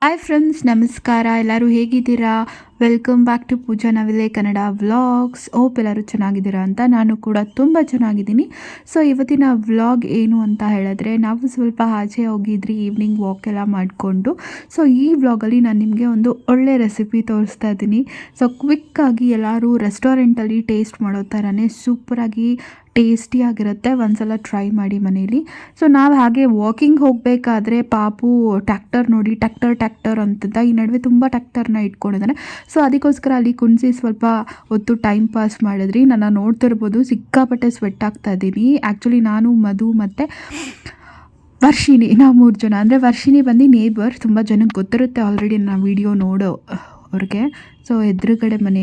Hi friends, ನಮಸ್ಕಾರ. ಎಲ್ಲರೂ ಹೇಗಿದ್ದೀರಾ? Welcome back to Pooja Navile Kannada vlogs. Hope ಎಲ್ಲರೂ ಚೆನ್ನಾಗಿದ್ದೀರಾ ಅಂತ. ನಾನು ಕೂಡ ತುಂಬ ಚೆನ್ನಾಗಿದ್ದೀನಿ. ಸೊ ಇವತ್ತಿನ ವ್ಲಾಗ್ ಏನು ಅಂತ ಹೇಳಿದ್ರೆ, ನಾವು ಸ್ವಲ್ಪ ಆಚೆ ಹೋಗಿದ್ರಿ ಈವ್ನಿಂಗ್ ವಾಕ್ ಎಲ್ಲ ಮಾಡಿಕೊಂಡು. ಸೊ ಈ ವ್ಲಾಗಲ್ಲಿ ನಾನು ನಿಮಗೆ ಒಂದು ಒಳ್ಳೆ ರೆಸಿಪಿ ತೋರಿಸ್ತಾ ಇದ್ದೀನಿ. ಸೊ ಕ್ವಿಕ್ಕಾಗಿ ಎಲ್ಲರೂ ರೆಸ್ಟೋರೆಂಟಲ್ಲಿ ಟೇಸ್ಟ್ ಮಾಡೋ ಥರನೇ ಸೂಪರಾಗಿ ಟೇಸ್ಟಿಯಾಗಿರುತ್ತೆ. ಒಂದ್ಸಲ ಟ್ರೈ ಮಾಡಿ ಮನೇಲಿ. ಸೊ ನಾವು ಹಾಗೆ ವಾಕಿಂಗ್ ಹೋಗಬೇಕಾದ್ರೆ ಪಾಪು ಟ್ಯಾಕ್ಟರ್ ನೋಡಿ ಟ್ಯಾಕ್ಟರ್ ಅಂತಂದ ಈ ನಡುವೆ ತುಂಬ ಟ್ಯಾಕ್ಟರ್ನ ಇಟ್ಕೊಂಡಿದ್ದಾನೆ. ಸೊ ಅದಕ್ಕೋಸ್ಕರ ಅಲ್ಲಿ ಕುಣಿಸಿ ಸ್ವಲ್ಪ ಹೊತ್ತು ಟೈಮ್ ಪಾಸ್ ಮಾಡಿದ್ರಿ. ನನ್ನ ನೋಡ್ತಿರ್ಬೋದು, ಸಿಕ್ಕಾಪಟ್ಟೆ ಸ್ವೆಟ್ ಆಗ್ತಾ ಇದ್ದೀನಿ. ಆ್ಯಕ್ಚುಲಿ ನಾನು, ಮಧು ಮತ್ತು ವರ್ಷಿಣಿ, ನಾವು 3 ಜನ. ಅಂದರೆ ವರ್ಷಿಣಿ ಬಂದು ನೇಬರ್, ತುಂಬ ಜನಕ್ಕೆ ಗೊತ್ತಿರುತ್ತೆ ಆಲ್ರೆಡಿ ನಾವು ವಿಡಿಯೋ ನೋಡೋ ಅವ್ರಿಗೆ. ಸೊ ಎದುರುಗಡೆ ಮನೆ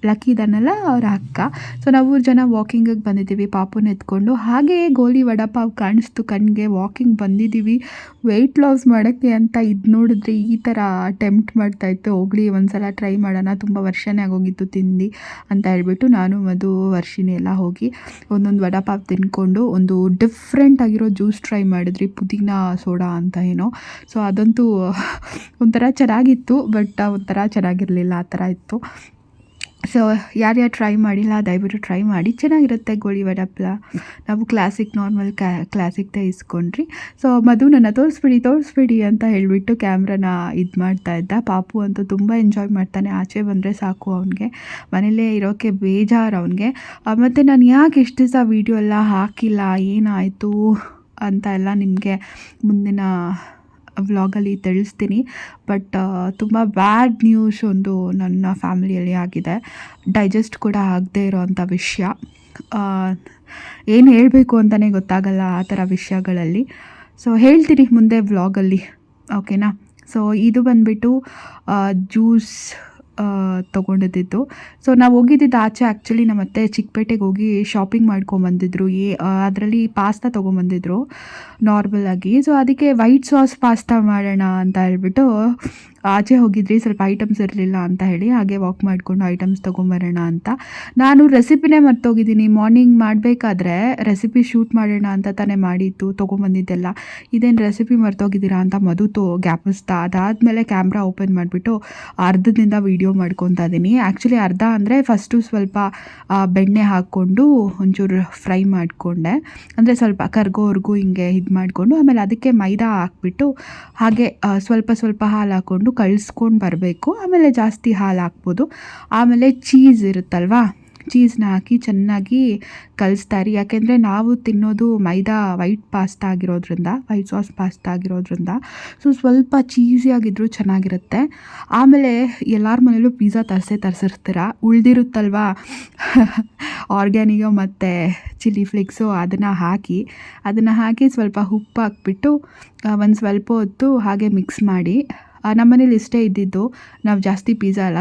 ಲಕ್ಕಿ ಇದ್ದಾನಲ್ಲ, ಅವ್ರ ಅಕ್ಕ. ಸೊ ನಾವು 3 ಜನ ವಾಕಿಂಗಿಗೆ ಬಂದಿದ್ದೀವಿ ಪಾಪುನ ಎತ್ಕೊಂಡು. ಹಾಗೆ ಗೋಲಿ ವಡಪಾವ್ ಕಾಣಿಸ್ತು ಕಣ್ಣಿಗೆ. ವಾಕಿಂಗ್ ಬಂದಿದ್ದೀವಿ ವೆಯ್ಟ್ ಲಾಸ್ ಮಾಡೋಕ್ಕೆ ಅಂತ. ಇದು ನೋಡಿದ್ರೆ ಈ ಥರ ಅಟೆಂಪ್ಟ್ ಮಾಡ್ತಾಯಿತ್ತು. ಹೋಗ್ಲಿ ಒಂದ್ಸಲ ಟ್ರೈ ಮಾಡೋಣ, ತುಂಬ ವರ್ಷನೇ ಆಗೋಗಿತ್ತು ತಿಂದು ಅಂತ ಹೇಳ್ಬಿಟ್ಟು ನಾನು ಮಧು ವರ್ಷಿಣಿ ಎಲ್ಲ ಹೋಗಿ ಒಂದೊಂದು ವಡಪಾವ್ ತಿನ್ಕೊಂಡು ಒಂದು ಡಿಫ್ರೆಂಟ್ ಆಗಿರೋ ಜ್ಯೂಸ್ ಟ್ರೈ ಮಾಡಿದ್ರಿ, ಪುದೀನ ಸೋಡಾ ಅಂತ ಏನೋ. ಸೊ ಅದಂತೂ ಒಂಥರ ಚೆನ್ನಾಗಿತ್ತು, ಬಟ್ ಒಂಥರ ಚೆನ್ನಾಗಿರಲಿಲ್ಲ, ಆ ಥರ ಇತ್ತು. ಸೊ ಯಾರ್ಯಾರು ಟ್ರೈ ಮಾಡಿಲ್ಲ ದಯವಿಟ್ಟು ಟ್ರೈ ಮಾಡಿ, ಚೆನ್ನಾಗಿರುತ್ತೆ ಗೋಳಿ ವಡಪ್ಲ. ನಾವು ಕ್ಲಾಸಿಕ್ ನಾರ್ಮಲ್ ಕ್ಲಾಸಿಕ್ದೇ ಇಸ್ಕೊಂಡ್ರಿ. ಸೊ ಮಧು ನನ್ನ ತೋರಿಸ್ಬಿಡಿ ಅಂತ ಹೇಳಿಬಿಟ್ಟು ಕ್ಯಾಮ್ರಾನ ಇದು ಮಾಡ್ತಾ ಇದ್ದ. ಪಾಪು ಅಂತೂ ತುಂಬ ಎಂಜಾಯ್ ಮಾಡ್ತಾನೆ. ಆಚೆ ಬಂದರೆ ಸಾಕು ಅವನಿಗೆ, ಮನೇಲೇ ಇರೋಕ್ಕೆ ಬೇಜಾರು ಅವನಿಗೆ. ಮತ್ತು ನಾನು ಯಾಕೆ ಇಷ್ಟು ದಿವಸ ವೀಡಿಯೋ ಎಲ್ಲ ಹಾಕಿಲ್ಲ, ಏನಾಯಿತು ಅಂತ ಎಲ್ಲ ನಿಮಗೆ ಮುಂದಿನ ವ್ಲಾಗಲ್ಲಿ ತಿಳಿಸ್ತೀನಿ. ಬಟ್ ತುಂಬ ಬ್ಯಾಡ್ ನ್ಯೂಸ್ ಒಂದು ನನ್ನ ಫ್ಯಾಮಿಲಿಯಲ್ಲಿ ಆಗಿದೆ. ಡೈಜೆಸ್ಟ್ ಕೂಡ ಆಗದೇ ಇರೋವಂಥ ವಿಷಯ. ಏನು ಹೇಳಬೇಕು ಅಂತಲೇ ಗೊತ್ತಾಗಲ್ಲ ಆ ಥರ ವಿಷಯಗಳಲ್ಲಿ. ಸೊ ಹೇಳ್ತೀನಿ ಮುಂದೆ ವ್ಲಾಗಲ್ಲಿ, ಓಕೆನಾ. ಸೊ ಇದು ಬಂದುಬಿಟ್ಟು ಜ್ಯೂಸ್ ತೊಗೊಂಡಿದ್ದು. ಸೊ ನಾವು ಹೋಗಿದ್ದಿದ್ದು ಆಚೆ. ಆ್ಯಕ್ಚುಲಿ ನಮ್ಮ ಅತ್ತೆ ಚಿಕ್ಕಪೇಟೆಗೆ ಹೋಗಿ ಶಾಪಿಂಗ್ ಮಾಡ್ಕೊಂಬಂದಿದ್ರು. ಅದರಲ್ಲಿ ಪಾಸ್ತಾ ತೊಗೊಂಬಂದಿದ್ರು ನಾರ್ಮಲಾಗಿ. ಸೊ ಅದಕ್ಕೆ ವೈಟ್ ಸಾಸ್ ಪಾಸ್ತಾ ಮಾಡೋಣ ಅಂತ ಹೇಳ್ಬಿಟ್ಟು ಆಚೆ ಹೋಗಿದ್ರಿ. ಸ್ವಲ್ಪ ಐಟಮ್ಸ್ ಇರಲಿಲ್ಲ ಅಂತ ಹೇಳಿ ಹಾಗೆ ವಾಕ್ ಮಾಡಿಕೊಂಡು ಐಟಮ್ಸ್ ತೊಗೊಂಬರೋಣ ಅಂತ. ನಾನು ರೆಸಿಪಿನೇ ಮರ್ತೋಗಿದ್ದೀನಿ. ಮಾರ್ನಿಂಗ್ ಮಾಡಬೇಕಾದ್ರೆ ರೆಸಿಪಿ ಶೂಟ್ ಮಾಡೋಣ ಅಂತ ತಾನೇ ಮಾಡಿತ್ತು ತೊಗೊಂಬಂದಿದ್ದೆಲ್ಲ. ಇದೇನು ರೆಸಿಪಿ ಮರ್ತೋಗಿದ್ದೀರಾ ಅಂತ ಮಧು ಗ್ಯಾಪಿಸ್ತಾ. ಅದಾದಮೇಲೆ ಕ್ಯಾಮ್ರಾ ಓಪನ್ ಮಾಡಿಬಿಟ್ಟು ಅರ್ಧದಿಂದ ವೀಡಿಯೋ ಮಾಡ್ಕೊತಾ ಇದ್ದೀನಿ. ಆ್ಯಕ್ಚುಲಿ ಅರ್ಧ ಅಂದರೆ ಫಸ್ಟು ಸ್ವಲ್ಪ ಬೆಣ್ಣೆ ಹಾಕ್ಕೊಂಡು ಒಂಚೂರು ಫ್ರೈ ಮಾಡಿಕೊಂಡೆ, ಅಂದರೆ ಸ್ವಲ್ಪ ಕರ್ಗೋವರೆಗೂ ಹಿಂಗೆ ಇದು ಮಾಡಿಕೊಂಡು, ಆಮೇಲೆ ಅದಕ್ಕೆ ಮೈದಾ ಹಾಕ್ಬಿಟ್ಟು ಹಾಗೆ ಸ್ವಲ್ಪ ಹಾಲು ಹಾಕ್ಕೊಂಡು ಕಳಿಸ್ಕೊಂಡು ಬರಬೇಕು. ಆಮೇಲೆ ಜಾಸ್ತಿ ಹಾಲು ಹಾಕ್ಬೋದು. ಆಮೇಲೆ ಚೀಸ್ ಇರುತ್ತಲ್ವಾ, ಚೀಸ್ನ ಹಾಕಿ ಚೆನ್ನಾಗಿ ಕಲಿಸ್ತಾರೆ. ಯಾಕೆಂದರೆ ನಾವು ತಿನ್ನೋದು ಮೈದಾ ವೈಟ್ ಪಾಸ್ತಾ ಆಗಿರೋದ್ರಿಂದ, ವೈಟ್ ಸಾಸ್ ಪಾಸ್ತಾ ಆಗಿರೋದ್ರಿಂದ ಸೊ ಸ್ವಲ್ಪ ಚೀಸಿಯಾಗಿದ್ದರೂ ಚೆನ್ನಾಗಿರುತ್ತೆ. ಆಮೇಲೆ ಎಲ್ಲರ ಮನೇಲೂ ಪಿಜ್ಜಾ ತರಿಸಿರ್ತೀರ, ಉಳಿದಿರುತ್ತಲ್ವಾ ಆರ್ಗ್ಯಾನಿಗೋ ಮತ್ತು ಚಿಲ್ಲಿ ಫ್ಲೇಕ್ಸು, ಅದನ್ನು ಹಾಕಿ ಸ್ವಲ್ಪ ಉಪ್ಪು ಹಾಕ್ಬಿಟ್ಟು ಒಂದು ಸ್ವಲ್ಪ ಹೊತ್ತು ಹಾಗೆ ಮಿಕ್ಸ್ ಮಾಡಿ. ನಮ್ಮನೇಲಿ ಇಷ್ಟೇ ಇದ್ದಿದ್ದು, ನಾವು ಜಾಸ್ತಿ ಪಿಜ್ಜಾ ಎಲ್ಲ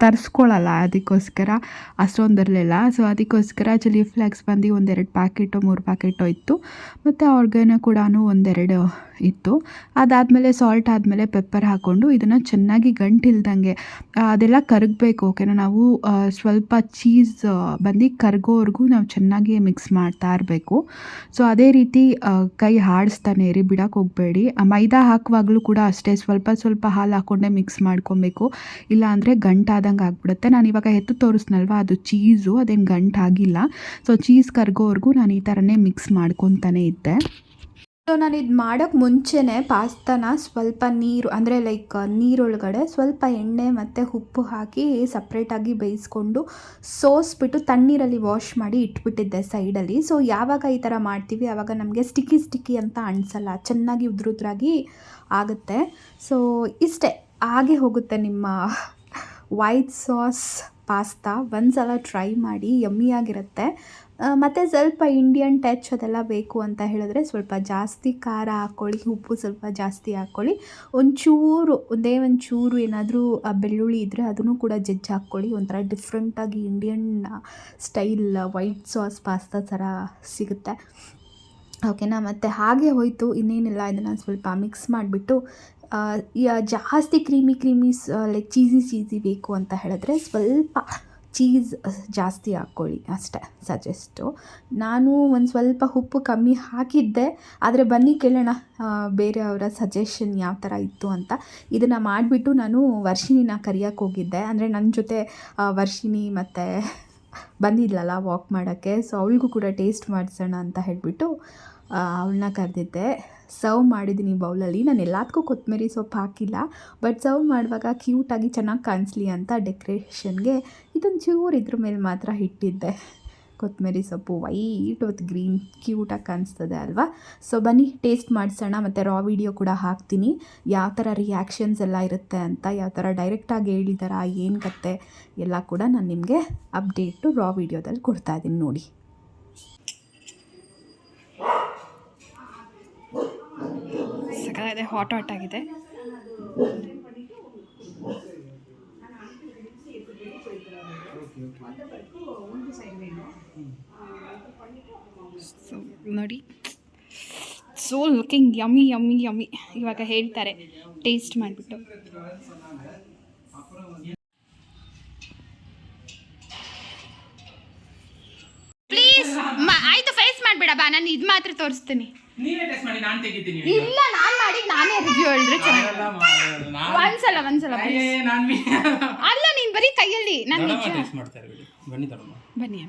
ತರಿಸ್ಕೊಳ್ಳಲ್ಲ, ಅದಕ್ಕೋಸ್ಕರ ಅಷ್ಟೊಂದು ಇರಲಿಲ್ಲ. ಸೊ ಅದಕ್ಕೋಸ್ಕರ ಚಿಲ್ಲಿ ಫ್ಲೇಕ್ಸ್ ಬಂದು 1-2 ಪ್ಯಾಕೆಟು 3 ಪ್ಯಾಕೆಟು ಇತ್ತು, ಮತ್ತು ಆರ್ಗ್ಯಾನೋ ಕೂಡ 1-2 ಇತ್ತು. ಅದಾದಮೇಲೆ ಸಾಲ್ಟ್ ಆದಮೇಲೆ ಪೆಪ್ಪರ್ ಹಾಕ್ಕೊಂಡು ಇದನ್ನು ಚೆನ್ನಾಗಿ ಗಂಟಿಲ್ದಂಗೆ ಅದೆಲ್ಲ ಕರಗಬೇಕು. ಓಕೆನಾ. ನಾವು ಸ್ವಲ್ಪ ಚೀಸ್ ಬಂದು ಕರಗೋವರೆಗೂ ನಾವು ಚೆನ್ನಾಗಿ ಮಿಕ್ಸ್ ಮಾಡ್ತಾ ಇರಬೇಕು. ಸೊ ಅದೇ ರೀತಿ ಕೈ ಆಡಿಸ್ತಾನೆ ಇರಿ, ಬಿಡೋಕ್ಕೆ ಹೋಗಬೇಡಿ. ಮೈದಾ ಹಾಕುವಾಗಲೂ ಕೂಡ ಅಷ್ಟೇ ಸ್ವಲ್ಪ ಹಾಲು ಹಾಕ್ಕೊಂಡೆ ಮಿಕ್ಸ್ ಮಾಡ್ಕೊಬೇಕು, ಇಲ್ಲ ಅಂದರೆ ಗಂಟಾದಂಗೆ ಆಗಿಬಿಡುತ್ತೆ. ನಾನು ಇವಾಗ ಎತ್ತು ತೋರಿಸ್ನಲ್ವ, ಅದು ಚೀಸು, ಅದೇನು ಗಂಟಾಗಿಲ್ಲ. ಸೊ ಚೀಸ್ ಕರಗೋವರೆಗೂ ನಾನು ಈ ಥರನೇ ಮಿಕ್ಸ್ ಮಾಡ್ಕೊತಾನೆ ಇದ್ದೆ. ಸೊ ನಾನು ಇದು ಮಾಡೋಕ್ಕೆ ಮುಂಚೆನೇ ಪಾಸ್ತಾನ ಸ್ವಲ್ಪ ನೀರು, ಅಂದರೆ ಲೈಕ್ ನೀರೊಳಗಡೆ ಸ್ವಲ್ಪ ಎಣ್ಣೆ ಮತ್ತು ಉಪ್ಪು ಹಾಕಿ ಸಪ್ರೇಟಾಗಿ ಬೇಯಿಸ್ಕೊಂಡು ಸೋಸ್ಬಿಟ್ಟು ತಣ್ಣೀರಲ್ಲಿ ವಾಶ್ ಮಾಡಿ ಇಟ್ಬಿಟ್ಟಿದ್ದೆ ಸೈಡಲ್ಲಿ. ಸೊ ಯಾವಾಗ ಈ ಥರ ಮಾಡ್ತೀವಿ ಆವಾಗ ನಮಗೆ ಸ್ಟಿಕ್ಕಿ ಅಂತ ಅನಿಸಲ್ಲ, ಚೆನ್ನಾಗಿ ಉದ್ರುದ್ರಾಗಿ ಆಗುತ್ತೆ. ಸೊ ಇಷ್ಟೇ, ಹಾಗೆ ಹೋಗುತ್ತೆ ನಿಮ್ಮ ವೈಟ್ ಸಾಸ್ ಪಾಸ್ತಾ. ಒಂದ್ಸಲ ಟ್ರೈ ಮಾಡಿ, ಯಮ್ಮಿಯಾಗಿರುತ್ತೆ. ಮತ್ತು ಸ್ವಲ್ಪ ಇಂಡಿಯನ್ ಟಚ್ ಅದೆಲ್ಲ ಬೇಕು ಅಂತ ಹೇಳಿದ್ರೆ ಸ್ವಲ್ಪ ಜಾಸ್ತಿ ಖಾರ ಹಾಕ್ಕೊಳ್ಳಿ, ಉಪ್ಪು ಸ್ವಲ್ಪ ಜಾಸ್ತಿ ಹಾಕ್ಕೊಳ್ಳಿ. ಒಂದೇ ಒಂಚೂರು ಏನಾದರೂ ಬೆಳ್ಳುಳ್ಳಿ ಇದ್ದರೆ ಅದನ್ನು ಕೂಡ ಜಜ್ಜಿ ಹಾಕ್ಕೊಳ್ಳಿ. ಒಂಥರ ಡಿಫ್ರೆಂಟಾಗಿ Indian style white sauce pasta ಥರ ಸಿಗುತ್ತೆ. ಓಕೆನಾ. ಮತ್ತು ಹಾಗೆ ಹೋಯಿತು, ಇನ್ನೇನಿಲ್ಲ. ಇದನ್ನು ಸ್ವಲ್ಪ ಮಿಕ್ಸ್ ಮಾಡಿಬಿಟ್ಟು ಜಾಸ್ತಿ ಕ್ರೀಮಿ ಲೈಕ್ ಚೀಸಿ ಬೇಕು ಅಂತ ಹೇಳಿದ್ರೆ ಸ್ವಲ್ಪ ಚೀಸ್ ಜಾಸ್ತಿ ಹಾಕ್ಕೊಳ್ಳಿ ಅಷ್ಟೇ ಸಜೆಸ್ಟು. ನಾನು ಒಂದು ಸ್ವಲ್ಪ ಉಪ್ಪು ಕಮ್ಮಿ ಹಾಕಿದ್ದೆ, ಆದರೆ ಬನ್ನಿ ಕೇಳೋಣ ಬೇರೆಯವರ ಸಜೆಷನ್ ಯಾವ ಥರ ಇತ್ತು ಅಂತ. ಇದನ್ನು ಮಾಡಿಬಿಟ್ಟು ನಾನು ವರ್ಷಿಣಿನ ಕರಿಯೋಕ್ಕೆ ಹೋಗಿದ್ದೆ, ಅಂದರೆ ನನ್ನ ಜೊತೆ ವರ್ಷಿಣಿ ಮತ್ತು ಬಂದಿದ್ಲಲ್ಲ ವಾಕ್ ಮಾಡೋಕ್ಕೆ, ಸೊ ಅವಳಿಗೂ ಕೂಡ ಟೇಸ್ಟ್ ಮಾಡಿಸೋಣ ಅಂತ ಹೇಳಿಬಿಟ್ಟು ಅವಳನ್ನ ಕರೆದಿದ್ದೆ. ಸರ್ವ್ ಮಾಡಿದ್ದೀನಿ ಬೌಲಲ್ಲಿ. ನಾನು ಎಲ್ಲದಕ್ಕೂ ಕೊತ್ತಂಬರಿ ಸೊಪ್ಪು ಹಾಕಿಲ್ಲ, ಬಟ್ ಸರ್ವ್ ಮಾಡುವಾಗ ಕ್ಯೂಟಾಗಿ ಚೆನ್ನಾಗಿ ಕಾಣಿಸ್ಲಿ ಅಂತ ಡೆಕೋರೇಷನ್ಗೆ ಇದೊಂದು ಚೂರು ಇದ್ರ ಮೇಲೆ ಮಾತ್ರ ಇಟ್ಟಿದ್ದೆ. ಕೊತ್ತಂಬರಿ ಸೊಪ್ಪು ವೈಟ್ ವಿತ್ ಗ್ರೀನ್ ಕ್ಯೂಟಾಗಿ ಕಾಣಿಸ್ತದೆ ಅಲ್ವಾ. ಸೊ ಬನ್ನಿ ಟೇಸ್ಟ್ ಮಾಡಿಸೋಣ, ಮತ್ತು ರಾ ವಿಡಿಯೋ ಕೂಡ ಹಾಕ್ತೀನಿ ಯಾವ ಥರ ರಿಯಾಕ್ಷನ್ಸ್ ಎಲ್ಲ ಇರುತ್ತೆ ಅಂತ, ಯಾವ ಥರ ಡೈರೆಕ್ಟಾಗಿ ಹೇಳಿದಾರ ಏನು ಕತೆ ಎಲ್ಲ ಕೂಡ ನಾನು ನಿಮಗೆ ಅಪ್ಡೇಟು ರಾ ವಿಡಿಯೋದಲ್ಲಿ ಕೊಡ್ತಾಯಿದ್ದೀನಿ ನೋಡಿ. ಸಕ್ಕತ್ತಾಗಿದೆ, ಹಾಟ್ ಆಗಿದೆ. ಸೊ ನೋಡಿ, so looking yummy yummy yummy. ಇವಾಗ ಹೇಳ್ತಾರೆ ಟೇಸ್ಟ್ ಮಾಡಿಬಿಟ್ಟು. ಪ್ಲೀಸ್ ಆಯಿತು, ಫೇಸ್ ಮಾಡಬೇಡ ಬಾ, ನಾನು ಇದು ಮಾತ್ರ ತೋರಿಸ್ತೀನಿ. ಇಲ್ಲ ನಾನು ಮಾಡಿ ನಾನೇ ರಿವ್ಯೂ ಹೇಳಿದ್ರೆ ಚೆನ್ನಾಗಿ. ಒಂದ್ಸಲ ಅಲ್ಲ, ನೀನು ಬರೀ ಕೈಯಲ್ಲಿ. ನಾನು ಬನ್ನಿ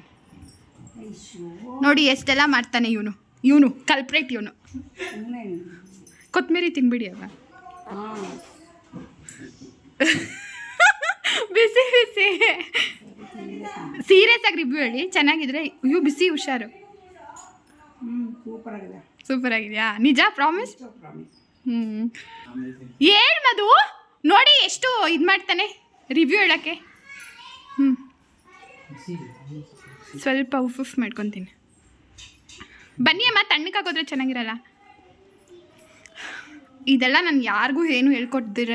ನೋಡಿ ಎಷ್ಟೆಲ್ಲ ಮಾಡ್ತಾನೆ ಇವನು ಕಲ್ಪ್ರೇಟ್. ಇವನು ಕೊತ್ತಂಬರಿ ತಿನ್ಬಿಡಿ ಅಲ್ಲ, ಬಿಸಿ ಬಿಸಿ. ಸೀರಿಯಸ್ ಆಗಿ ರಿವ್ಯೂ ಹೇಳಿ, ಚೆನ್ನಾಗಿದ್ರೆ ಇವು ಬಿಸಿ ಹುಷಾರು. ಸೂಪರ್ ಆಗಿದೆಯಾ? ನಿಜ ಪ್ರಾಮಿಸ್? ಹೇಳ್ ಮಧು, ನೋಡಿ ಎಷ್ಟು ಇದು ಮಾಡ್ತಾನೆ ರಿವ್ಯೂ ಹೇಳೋಕ್ಕೆ. ಸ್ವಲ್ಪ ಉಫ್ ಮಾಡ್ಕೊತೀನಿ. ಬನ್ನಿ ಅಮ್ಮ, ತಣ್ಣಕ್ಕಾಗೋದ್ರೆ ಚೆನ್ನಾಗಿರಲ್ಲ. ಇದೆಲ್ಲ ನಾನು ಯಾರಿಗೂ ಏನು ಹೇಳ್ಕೊಡ್ದಿರ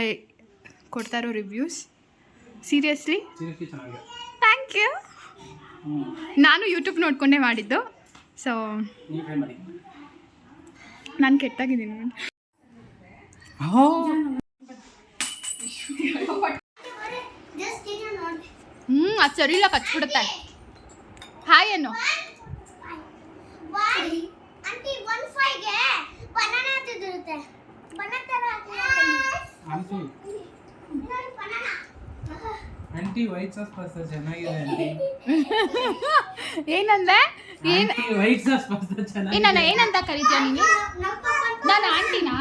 ಕೊಡ್ತಾ ಇರೋ ರಿವ್ಯೂಸ್. Seriously thank you. ನಾನು ಯೂಟ್ಯೂಬ್ ನೋಡ್ಕೊಂಡೇ ಮಾಡಿದ್ದು, ಸೊ ನಾನು ಕೆಟ್ಟಾಗಿದ್ದೀನಿ. ಅದು ಸರಿ ಇಲ್ಲ, ಕಚ್ಬಿಡುತ್ತೆ. ಹಾಯ್ ಅನ್ನು. ಏನಂದೆ? ಏನಂತ ಕರೀತೀಯ ನೀನು? ನಾನು ಆಂಟಿನಾ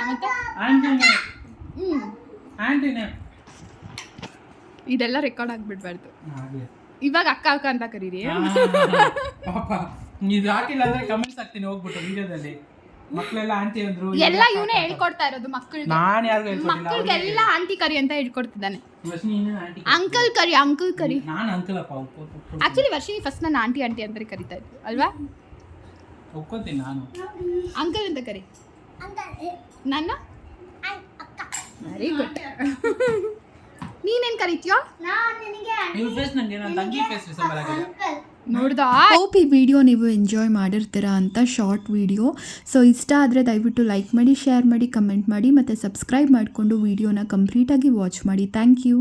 ಮತ್ತೆ? ಇದೆಲ್ಲ ರೆಕಾರ್ಡ್ ಆಗ್ಬಿಡ್ಬಾರ್ದು. ಇವಾಗ ಅಕ್ಕ ಅಂತ ಕರೀರಿ. ಮಕ್ಕಳೆಲ್ಲ ಆಂಟಿ ಅಂದ್ರು. ಎಲ್ಲ ಇವನೇ ಹೇಳ್ಕೊಡ್ತಾ ಇರೋದು ಮಕ್ಕಳಿಗೆಲ್ಲ ಆಂಟಿ ಕರಿ ಅಂತ ಹೇಳ್ಕೊಡ್ತಿದ್ದಾನೆ. ಅಂಕಲ್ ಕರಿ. ಆಕ್ಚುಲಿ ವರ್ಷಿನಿ ಫಸ್ಟ್ ನಾನು ಆಂಟಿ ಅಂತ ಕರಿತಾ ಇದ್ದೆ ಅಲ್ವಾ? ಒಪ್ಕೋತೀನಿ ನಾನು. ಅಂಕಲ್ ಅಂತ ಕರಿ. ನನ್ನ ವೆರಿ ಗುಡ್. ನೀನೇನ್ ಕರಿತೀಯೋ? ನೋಡ್ದಾ? ಹೋಪ್ ಈ ವಿಡಿಯೋ ನೀವು ಎಂಜಾಯ್ ಮಾಡಿರ್ತೀರಾ ಅಂತ, ಶಾರ್ಟ್ ವಿಡಿಯೋ. ಸೊ ಇಷ್ಟ ಆದರೆ ದಯವಿಟ್ಟು ಲೈಕ್ ಮಾಡಿ, ಶೇರ್ ಮಾಡಿ, ಕಮೆಂಟ್ ಮಾಡಿ, ಮತ್ತು ಸಬ್ಸ್ಕ್ರೈಬ್ ಮಾಡಿಕೊಂಡು ವಿಡಿಯೋನ ಕಂಪ್ಲೀಟಾಗಿ ವಾಚ್ ಮಾಡಿ. Thank you.